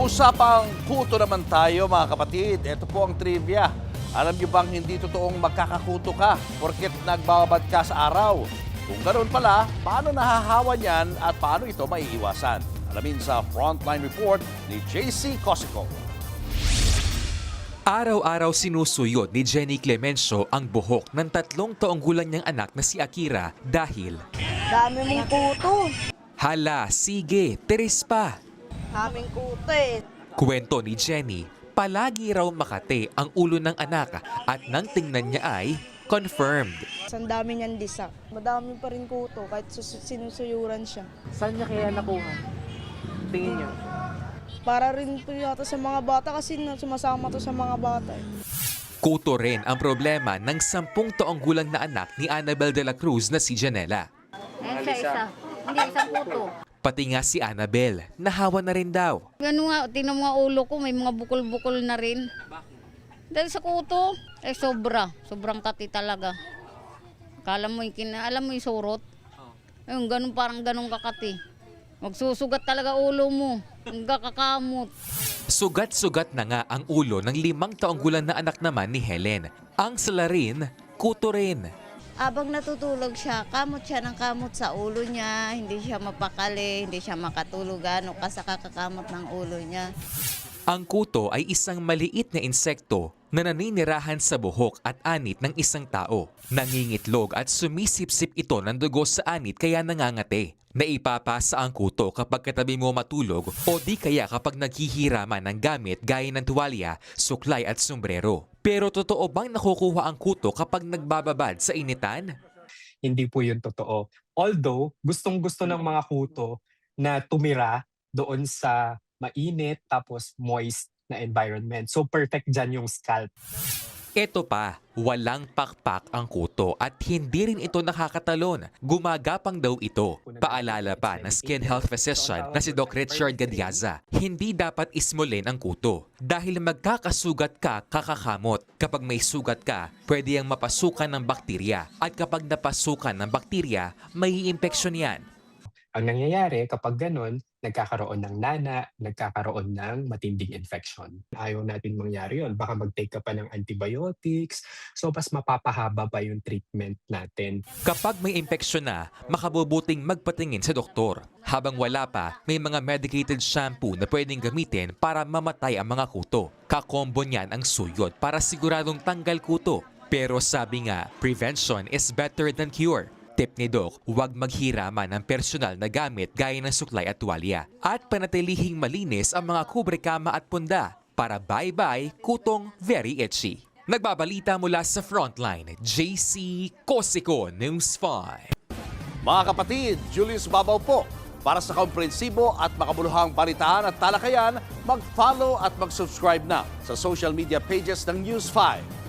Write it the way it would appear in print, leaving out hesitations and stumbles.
Usapang kuto naman tayo mga kapatid. Ito po ang trivia. Alam niyo bang hindi totoong magkakakuto ka porket nagbababad ka sa araw? Kung ganoon pala, paano nahahawa niyan at paano ito maiiwasan? Alamin sa Frontline Report ni JC Cosico. Araw-araw sinusuyod ni Jenny Clemencio ang buhok ng 3 taong gulang niyang anak na si Akira dahil Dami mong kuto. hala, sige, teres pa. Daming kuto eh. Kwento ni Jenny, palagi raw makate ang ulo ng anak at nang tingnan niya ay confirmed. Ang dami niyan disak. Madami pa rin kuto kahit sinusuyuran siya. Saan niya kaya nakuha? Tingin niyo? Para rin po yata sa mga bata kasi sumasama to sa mga bata eh. Kuto rin ang problema ng 10 taong gulang na anak ni Annabel de la Cruz na si Janela. Isa. Hindi, isang puto. Pati nga si Annabel, nahawa na rin daw. Ganun nga, tingnan mo nga ulo ko, may mga bukol-bukol na rin. Dahil sa kuto, sobrang kati talaga. Alam mo yung surot. Ayun, ganun, parang ganun kakati. Magsusugat talaga ulo mo, hanggang kakamot. Sugat-sugat na nga ang ulo ng 5 taong gulang na anak naman ni Helen. Ang salarin, kuto rin. Abang natutulog siya, kamot siya ng kamot sa ulo niya, hindi siya mapakali, hindi siya makatulog, ano kasi kakakamot ng ulo niya. Ang kuto ay isang maliit na insekto na naninirahan sa buhok at anit ng isang tao. Nangingitlog at sumisipsip ito ng dugo sa anit kaya nangangate. Naipapasa ang kuto kapag katabi mo matulog o di kaya kapag naghihiraman ng gamit gaya ng tuwalya, suklay at sombrero. Pero totoo bang nakukuha ang kuto kapag nagbababad sa initan? Hindi po yun totoo. Although, gustong-gusto ng mga kuto na tumira doon sa mainit tapos moist na environment. So perfect dyan yung scalp. Ito pa, walang pakpak ang kuto at hindi rin ito nakakatalon. Gumagapang daw ito. Paalala pa ng skin health physician na si Doc Richard Gadiaza, hindi dapat ismolin ang kuto dahil magkakasugat ka kakakamot. Kapag may sugat ka, pwede yang mapasukan ng bakterya at kapag napasukan ng bakterya, may impeksyon yan. Ang nangyayari kapag ganun, nagkakaroon ng nana, nagkakaroon ng matinding infection. Ayaw natin mangyari yun. Baka mag-take ka pa ng antibiotics, so mas mapapahaba pa yung treatment natin. Kapag may impeksyon na, makabubuting magpatingin sa doktor. Habang wala pa, may mga medicated shampoo na pwedeng gamitin para mamatay ang mga kuto. Kakombo niyan ang suyod para siguradong tanggal kuto. Pero sabi nga, prevention is better than cure. Tip ni Doc, huwag maghiraman ng personal na gamit gaya ng suklay at tuwalya. At panatilihing malinis ang mga kubrekama at punda para bye-bye kutong very itchy. Nagbabalita mula sa Frontline, JC Cosico, News 5. Mga kapatid, Julius Babaw po. Para sa komprehensibo at makabuluhang balitaan at talakayan, mag-follow at mag-subscribe na sa social media pages ng News 5.